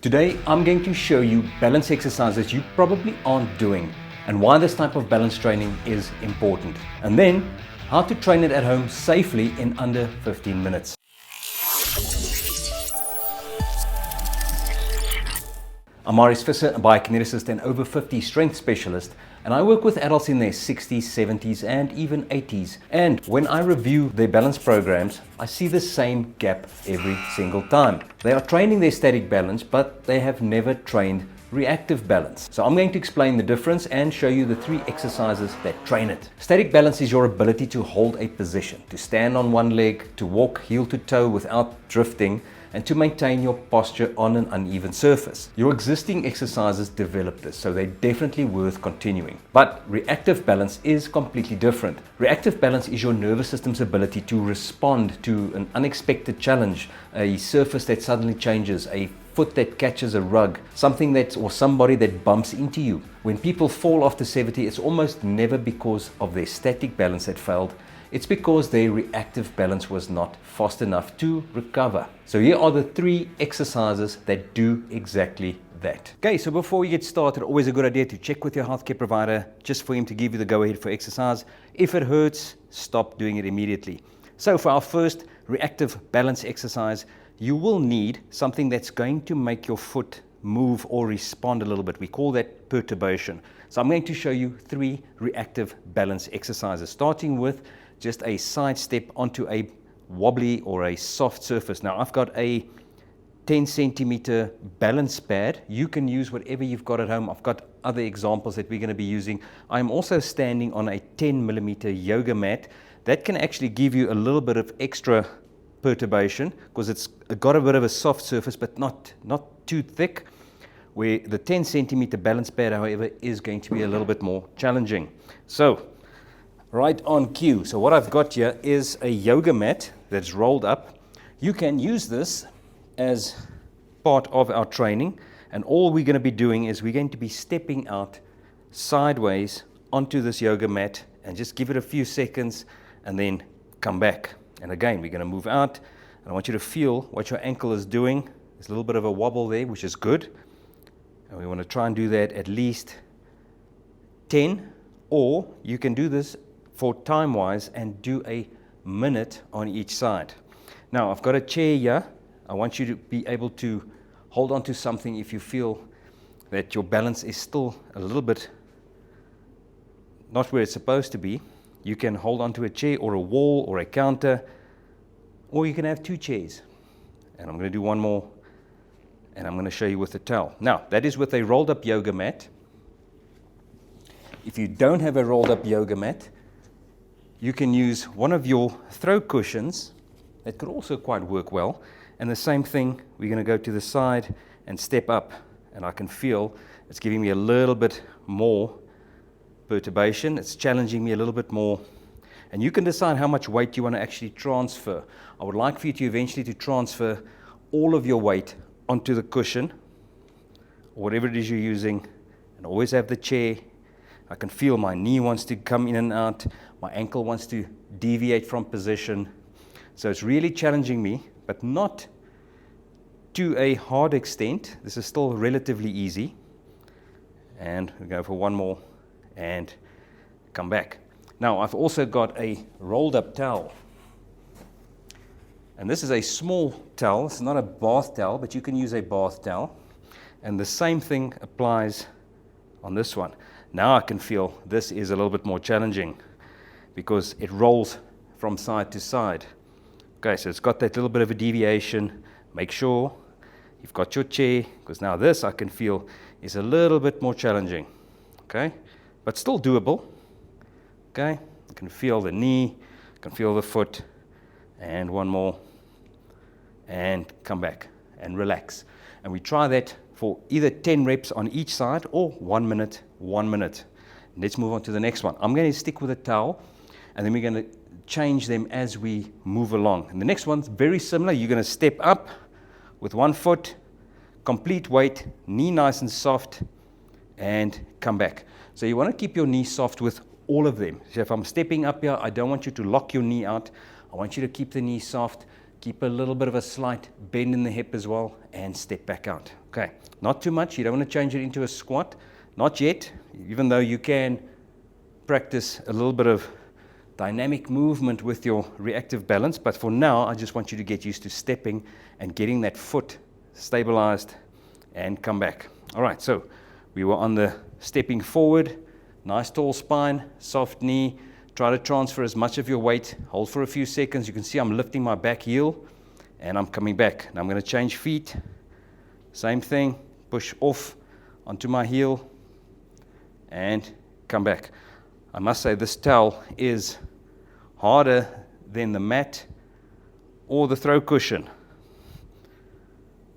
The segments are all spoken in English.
Today, I'm going to show you balance exercises you probably aren't doing and why this type of balance training is important. And then, how to train it at home safely in under 15 minutes. I'm Marius Visser, a biokineticist and over 50 strength specialist, and I work with adults in their 60s, 70s, and even 80s. And when I review their balance programs, I see the same gap every single time. They are training their static balance, but they have never trained reactive balance. So I'm going to explain the difference and show you the 3 exercises that train it. Static balance is your ability to hold a position, to stand on one leg, to walk heel to toe without drifting, and to maintain your posture on an uneven surface. Your existing exercises develop this, so they're definitely worth continuing. But reactive balance is completely different. Reactive balance is your nervous system's ability to respond to an unexpected challenge, a surface that suddenly changes, a foot that catches a rug, or somebody that bumps into you. When people fall after 70, it's almost never because of their static balance that failed. It's because their reactive balance was not fast enough to recover. So here are the 3 exercises that do exactly that. Okay, so before we get started, always a good idea to check with your healthcare provider just for him to give you the go-ahead for exercise. If it hurts, stop doing it immediately. So for our first reactive balance exercise, you will need something that's going to make your foot move or respond a little bit. We call that perturbation. So I'm going to show you 3 reactive balance exercises, starting with just a side step onto a wobbly or a soft surface. Now I've got a 10 centimeter balance pad. You can use whatever you've got at home. I've got other examples that we're going to be using. I'm also standing on a 10 millimeter yoga mat. That can actually give you a little bit of extra perturbation because it's got a bit of a soft surface but not too thick, where the 10 centimeter balance pad, however, is going to be a little bit more challenging. So right on cue. So what I've got here is a yoga mat that's rolled up. You can use this as part of our training, and all we're going to be doing is we're going to be stepping out sideways onto this yoga mat and just give it a few seconds and then come back. And again, we're going to move out, and I want you to feel what your ankle is doing. There's a little bit of a wobble there, which is good. And we want to try and do that at least 10, or you can do this for time-wise and do a minute on each side. Now, I've got a chair here. I want you to be able to hold on to something if you feel that your balance is still a little bit not where it's supposed to be. You can hold onto a chair or a wall or a counter, or you can have 2 chairs. And I'm going to do one more, and I'm going to show you with a towel. Now, that is with a rolled up yoga mat. If you don't have a rolled up yoga mat, you can use one of your throw cushions. That could also quite work well. And the same thing, we're going to go to the side and step up. And I can feel it's giving me a little bit more perturbation. It's challenging me a little bit more. And you can decide how much weight you want to actually transfer. I would like for you to eventually to transfer all of your weight onto the cushion, or whatever it is you're using, and always have the chair. I can feel my knee wants to come in and out. My ankle wants to deviate from position. So it's really challenging me, but not to a hard extent. This is still relatively easy. And we go for one more and come back. Now, I've also got a rolled up towel. And this is a small towel. It's not a bath towel, but you can use a bath towel. And the same thing applies on this one. Now I can feel this is a little bit more challenging because it rolls from side to side. Okay, so it's got that little bit of a deviation. Make sure you've got your chair, because now this I can feel is a little bit more challenging. Okay, but still doable. Okay, you can feel the knee, you can feel the foot, and one more, and come back and relax. And we try that for either 10 reps on each side or 1 minute, 1 minute. Let's move on to the next one. I'm going to stick with a towel, and then we're going to change them as we move along. And the next one's very similar. You're going to step up with one foot, complete weight, knee nice and soft, and come back. So you want to keep your knee soft with all of them. So if I'm stepping up here, I don't want you to lock your knee out. I want you to keep the knee soft, Keep a little bit of a slight bend in the hip as well, and step back out. Okay, not too much. You don't want to change it into a squat. Not yet, even though you can practice a little bit of dynamic movement with your reactive balance. But for now, I just want you to get used to stepping and getting that foot stabilized and come back. All right, so we were on the stepping forward, nice tall spine, soft knee. Try to transfer as much of your weight. Hold for a few seconds. You can see I'm lifting my back heel and I'm coming back. Now I'm going to change feet. Same thing. Push off onto my heel and come back. I must say this towel is harder than the mat or the throw cushion.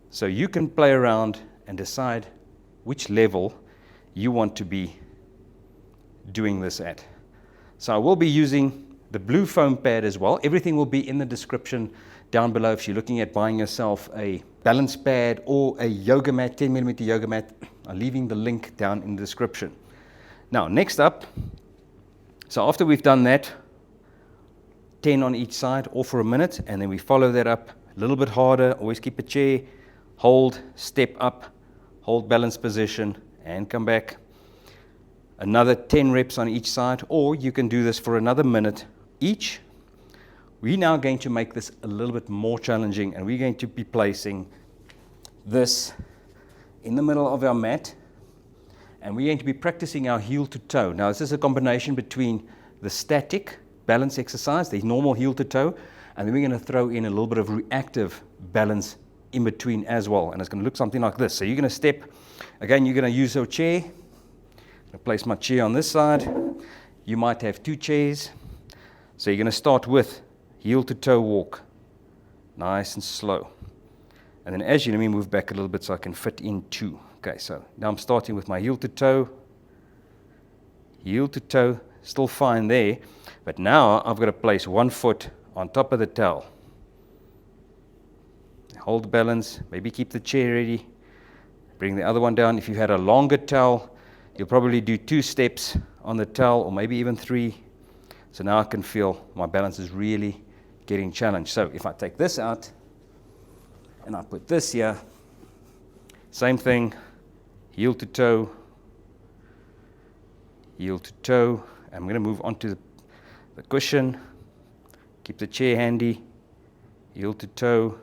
So you can play around and decide which level you want to be doing this at. So I will be using the blue foam pad as well. Everything will be in the description down below if you're looking at buying yourself a balance pad or a yoga mat, 10mm yoga mat. I'm leaving the link down in the description. Now, next up, so after we've done that, 10 on each side, all for a minute, and then we follow that up a little bit harder. Always keep a chair, hold, step up, hold balance position, and come back. Another 10 reps on each side, or you can do this for another minute each. We're now going to make this a little bit more challenging, and we're going to be placing this in the middle of our mat, and we're going to be practicing our heel to toe. Now, this is a combination between the static balance exercise, the normal heel to toe, and then we're going to throw in a little bit of reactive balance in between as well, and it's going to look something like this. So you're going to step, again, you're going to use your chair. I'm going to place my chair on this side. You might have two chairs. So you're going to start with heel to toe walk. Nice and slow. And then as you let me move back a little bit so I can fit in two. Okay, so now I'm starting with my heel to toe. Heel to toe, still fine there. But now I've got to place one foot on top of the towel. Hold balance, maybe keep the chair ready. Bring the other one down. If you had a longer towel, you'll probably do 2 steps on the towel, or maybe even 3. So now I can feel my balance is really getting challenged. So if I take this out and I put this here, same thing, heel to toe. I'm going to move onto the cushion, keep the chair handy, heel to toe.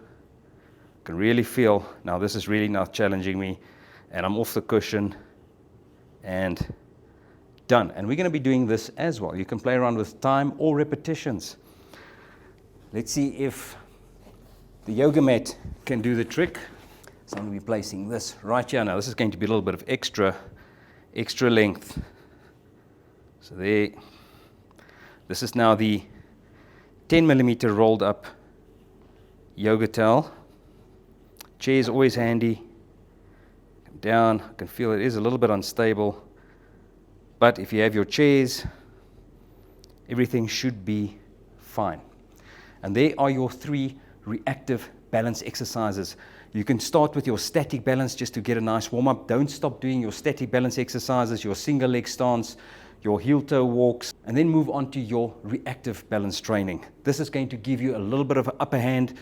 Can really feel, now this is really now challenging me, and I'm off the cushion. And done. And we're going to be doing this as well. You can play around with time or repetitions. Let's see if the yoga mat can do the trick. So I'm going to be placing this right here. Now this is going to be a little bit of extra length. So there. This is now the 10mm rolled up yoga towel. Chair is always handy. Down, I can feel it is a little bit unstable, but if you have your chairs, everything should be fine. And there are your 3 reactive balance exercises. You can start with your static balance just to get a nice warm-up. Don't stop doing your static balance exercises, your single leg stance, your heel toe walks, and then move on to your reactive balance training. This is going to give you a little bit of an upper hand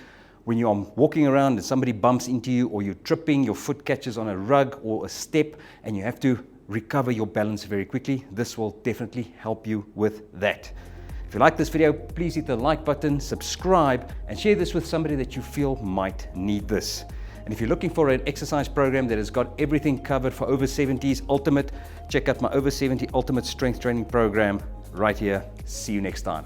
when you're walking around and somebody bumps into you, or you're tripping, your foot catches on a rug or a step, and you have to recover your balance very quickly. This will definitely help you with that. If you like this video, please hit the like button, subscribe, and share this with somebody that you feel might need this. And if you're looking for an exercise program that has got everything covered for over 70s Ultimate, check out my over 70 Ultimate Strength Training Program right here. See you next time.